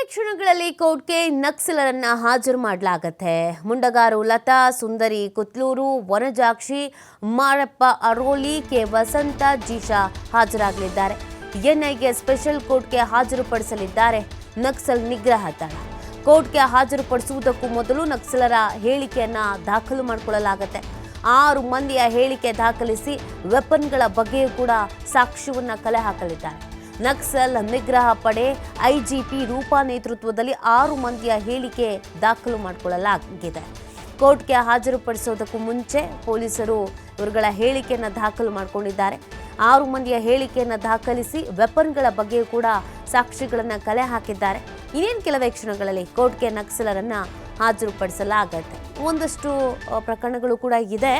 ಕ್ಷಣಗಳಲ್ಲಿ ಕೋರ್ಟ್ಗೆ ನಕ್ಸಲರನ್ನ ಹಾಜರು ಮಾಡಲಾಗುತ್ತೆ. ಮುಂಡಗಾರು ಲತಾ, ಸುಂದರಿ ಕುತ್ಲೂರು, ವನಜಾಕ್ಷಿ, ಮಾರಪ್ಪ ಅರೋಲಿ, ಕೆ ವಸಂತ, ಜೀಶಾ ಹಾಜರಾಗಲಿದ್ದಾರೆ. ಎನ್ಐಎ ಸ್ಪೆಷಲ್ ಕೋರ್ಟ್ಗೆ ಹಾಜರುಪಡಿಸಲಿದ್ದಾರೆ ನಕ್ಸಲ್ ನಿಗ್ರಹ ದಳ. ಕೋರ್ಟ್ಗೆ ಹಾಜರುಪಡಿಸುವುದಕ್ಕೂ ಮೊದಲು ನಕ್ಸಲರ ಹೇಳಿಕೆಯನ್ನ ದಾಖಲು ಮಾಡಿಕೊಳ್ಳಲಾಗುತ್ತೆ. 6 ಮಂದಿಯ ಹೇಳಿಕೆ ದಾಖಲಿಸಿ ವೆಪನ್ಗಳ ಬಗ್ಗೆಯೂ ಕೂಡ ಸಾಕ್ಷ್ಯವನ್ನ ಕಲೆ ಹಾಕಲಿದ್ದಾರೆ. ನಕ್ಸಲ್ ನಿಗ್ರಹ ಪಡೆ ಐಜಿಪಿ ರೂಪಾ ನೇತೃತ್ವದಲ್ಲಿ 6 ಮಂದಿಯ ಹೇಳಿಕೆ ದಾಖಲು ಮಾಡಿಕೊಳ್ಳಲಾಗಿದೆ. ಕೋರ್ಟ್ಗೆ ಹಾಜರುಪಡಿಸೋದಕ್ಕೂ ಮುಂಚೆ ಪೊಲೀಸರು ಇವರುಗಳ ಹೇಳಿಕೆಯನ್ನು ದಾಖಲು ಮಾಡಿಕೊಂಡಿದ್ದಾರೆ. 6 ಮಂದಿಯ ಹೇಳಿಕೆಯನ್ನು ದಾಖಲಿಸಿ ವೆಪನ್ಗಳ ಬಗ್ಗೆಯೂ ಕೂಡ ಸಾಕ್ಷಿಗಳನ್ನು ಕಲೆ ಹಾಕಿದ್ದಾರೆ. ಇನ್ನೇನು ಕೆಲವೇ ಕ್ಷಣಗಳಲ್ಲಿ ಕೋರ್ಟ್ಗೆ ನಕ್ಸಲರನ್ನು ಹಾಜರುಪಡಿಸಲಾಗುತ್ತೆ. ಒಂದಷ್ಟು ಪ್ರಕರಣಗಳು ಕೂಡ ಇದೆ.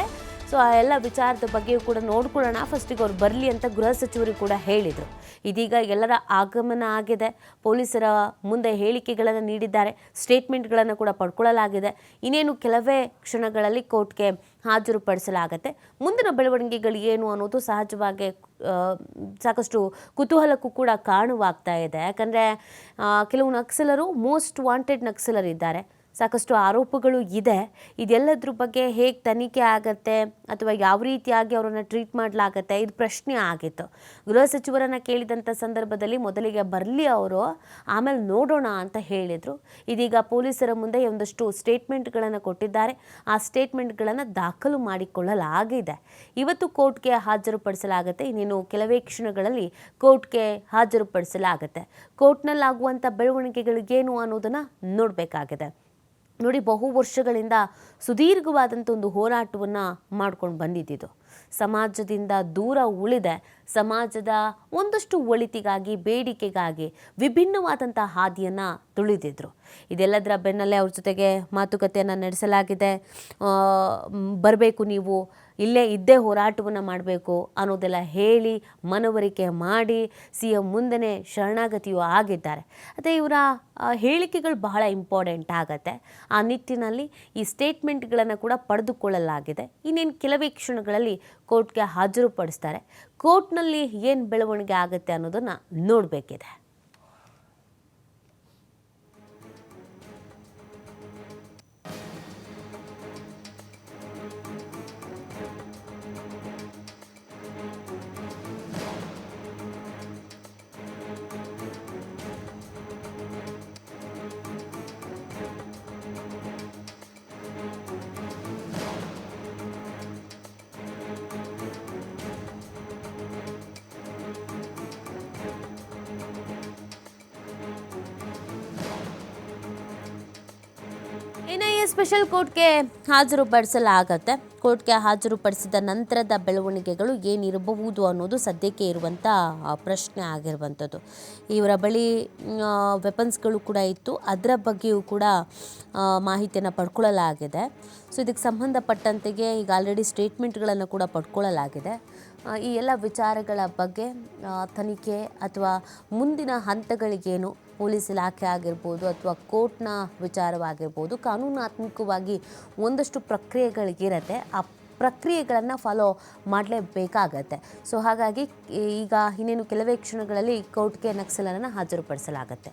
ಸೊ ಆ ಎಲ್ಲ ವಿಚಾರದ ಬಗ್ಗೆಯೂ ಕೂಡ ನೋಡ್ಕೊಳ್ಳೋಣ. ಫಸ್ಟಿಗೆ ಅವ್ರು ಬರಲಿ ಅಂತ ಗೃಹ ಸಚಿವರು ಕೂಡ ಹೇಳಿದರು. ಇದೀಗ ಎಲ್ಲರ ಆಗಮನ ಆಗಿದೆ. ಪೊಲೀಸರ ಮುಂದೆ ಹೇಳಿಕೆಗಳನ್ನು ನೀಡಿದ್ದಾರೆ. ಸ್ಟೇಟ್ಮೆಂಟ್ಗಳನ್ನು ಕೂಡ ಪಡ್ಕೊಳ್ಳಲಾಗಿದೆ. ಇನ್ನೇನು ಕೆಲವೇ ಕ್ಷಣಗಳಲ್ಲಿ ಕೋರ್ಟ್ಗೆ ಹಾಜರುಪಡಿಸಲಾಗುತ್ತೆ. ಮುಂದಿನ ಬೆಳವಣಿಗೆಗಳು ಏನು ಅನ್ನೋದು ಸಹಜವಾಗಿ ಸಾಕಷ್ಟು ಕುತೂಹಲಕ್ಕೂ ಕೂಡ ಕಾರಣವಾಗ್ತಾ ಇದೆ. ಯಾಕಂದರೆ ಕೆಲವು ನಕ್ಸಲರು ಮೋಸ್ಟ್ ವಾಂಟೆಡ್ ನಕ್ಸಲರ್ ಇದ್ದಾರೆ. ಸಾಕಷ್ಟು ಆರೋಪಗಳು ಇದೆ. ಇದೆಲ್ಲದ್ರ ಬಗ್ಗೆ ಹೇಗೆ ತನಿಖೆ ಆಗತ್ತೆ ಅಥವಾ ಯಾವ ರೀತಿಯಾಗಿ ಅವರನ್ನು ಟ್ರೀಟ್ ಮಾಡಲಾಗತ್ತೆ, ಇದು ಪ್ರಶ್ನೆ ಆಗಿತ್ತು. ಗೃಹ ಸಚಿವರನ್ನು ಕೇಳಿದಂಥ ಸಂದರ್ಭದಲ್ಲಿ ಮೊದಲಿಗೆ ಬರಲಿ ಅವರು, ಆಮೇಲೆ ನೋಡೋಣ ಅಂತ ಹೇಳಿದರು. ಇದೀಗ ಪೊಲೀಸರ ಮುಂದೆ ಒಂದಷ್ಟು ಸ್ಟೇಟ್ಮೆಂಟ್ಗಳನ್ನು ಕೊಟ್ಟಿದ್ದಾರೆ. ಆ ಸ್ಟೇಟ್ಮೆಂಟ್ಗಳನ್ನು ದಾಖಲು ಮಾಡಿಕೊಳ್ಳಲಾಗಿದೆ. ಇವತ್ತು ಕೋರ್ಟ್ಗೆ ಹಾಜರುಪಡಿಸಲಾಗುತ್ತೆ. ಇನ್ನೇನು ಕೆಲವೇ ಕ್ಷಣಗಳಲ್ಲಿ ಕೋರ್ಟ್ಗೆ ಹಾಜರುಪಡಿಸಲಾಗುತ್ತೆ. ಕೋರ್ಟ್ನಲ್ಲಾಗುವಂಥ ಬೆಳವಣಿಗೆಗಳು ಏನು ಅನ್ನೋದನ್ನು ನೋಡಬೇಕಾಗಿದೆ. ನೋಡಿ, ಬಹು ವರ್ಷಗಳಿಂದ ಸುದೀರ್ಘವಾದಂಥ ಒಂದು ಹೋರಾಟವನ್ನು ಮಾಡ್ಕೊಂಡು ಬಂದಿದ್ದು. ಸಮಾಜದಿಂದ ದೂರ ಉಳಿದೆ. ಸಮಾಜದ ಒಂದಷ್ಟು ಒಳಿತಿಗಾಗಿ, ಬೇಡಿಕೆಗಾಗಿ ವಿಭಿನ್ನವಾದಂಥ ಹಾದಿಯನ್ನು ತುಳಿದಿದ್ರು. ಇದೆಲ್ಲದರ ಬೆನ್ನಲ್ಲೇ ಅವ್ರ ಜೊತೆಗೆ ಮಾತುಕತೆಯನ್ನು ನಡೆಸಲಾಗಿದೆ. ಬರಬೇಕು, ನೀವು ಇದ್ದೇ ಹೋರಾಟವನ್ನು ಮಾಡಬೇಕು ಅನ್ನೋದೆಲ್ಲ ಹೇಳಿ ಮನವರಿಕೆ ಮಾಡಿ CM ಮುಂದೆ ಶರಣಾಗತಿಯೂ ಆಗಿದ್ದಾರೆ. ಅದೇ ಇವರ ಹೇಳಿಕೆಗಳು ಬಹಳ ಇಂಪಾರ್ಟೆಂಟ್ ಆಗತ್ತೆ. ಆ ನಿಟ್ಟಿನಲ್ಲಿ ಈ ಸ್ಟೇಟ್ಮೆಂಟ್ಗಳನ್ನು ಕೂಡ ಪಡೆದುಕೊಳ್ಳಲಾಗಿದೆ. ಇನ್ನೇನು ಕೆಲವೇ ಕ್ಷಣಗಳಲ್ಲಿ ಕೋರ್ಟ್ಗೆ ಹಾಜರುಪಡಿಸ್ತಾರೆ. ಕೋರ್ಟ್ನಲ್ಲಿ ಏನು ಬೆಳವಣಿಗೆ ಆಗುತ್ತೆ ಅನ್ನೋದನ್ನು ನೋಡಬೇಕಿದೆ. NIA ಸ್ಪೆಷಲ್ ಕೋರ್ಟ್ಗೆ ಹಾಜರುಪಡಿಸಲಾಗತ್ತೆ. ಕೋರ್ಟ್ಗೆ ಹಾಜರುಪಡಿಸಿದ ನಂತರದ ಬೆಳವಣಿಗೆಗಳು ಏನಿರಬಹುದು ಅನ್ನೋದು ಸದ್ಯಕ್ಕೆ ಇರುವಂಥ ಪ್ರಶ್ನೆ ಆಗಿರುವಂಥದ್ದು. ಇವರ ಬಳಿ ವೆಪನ್ಸ್ಗಳು ಕೂಡ ಇತ್ತು. ಅದರ ಬಗ್ಗೆಯೂ ಕೂಡ ಮಾಹಿತಿಯನ್ನು ಪಡ್ಕೊಳ್ಳಲಾಗಿದೆ. ಸೊ ಇದಕ್ಕೆ ಸಂಬಂಧಪಟ್ಟಂತೆಗೆ ಈಗ ಆಲ್ರೆಡಿ ಸ್ಟೇಟ್ಮೆಂಟ್ಗಳನ್ನು ಕೂಡ ಪಡ್ಕೊಳ್ಳಲಾಗಿದೆ. ಈ ಎಲ್ಲ ವಿಚಾರಗಳ ಬಗ್ಗೆ ತನಿಖೆ ಅಥವಾ ಮುಂದಿನ ಹಂತಗಳಿಗೇನು, ಪೊಲೀಸ್ ಇಲಾಖೆ ಆಗಿರ್ಬೋದು ಅಥವಾ ಕೋರ್ಟ್ನ ವಿಚಾರವಾಗಿರ್ಬೋದು, ಕಾನೂನಾತ್ಮಕವಾಗಿ ಒಂದಷ್ಟು ಪ್ರಕ್ರಿಯೆಗಳಿಗಿರತ್ತೆ. ಆ ಪ್ರಕ್ರಿಯೆಗಳನ್ನು ಫಾಲೋ ಮಾಡಲೇಬೇಕಾಗತ್ತೆ. ಸೊ ಹಾಗಾಗಿ ಈಗ ಇನ್ನೇನು ಕೆಲವೇ ಕ್ಷಣಗಳಲ್ಲಿ ಕೋರ್ಟ್ಗೆ ನಕ್ಸಲರನ್ನು ಹಾಜರುಪಡಿಸಲಾಗತ್ತೆ.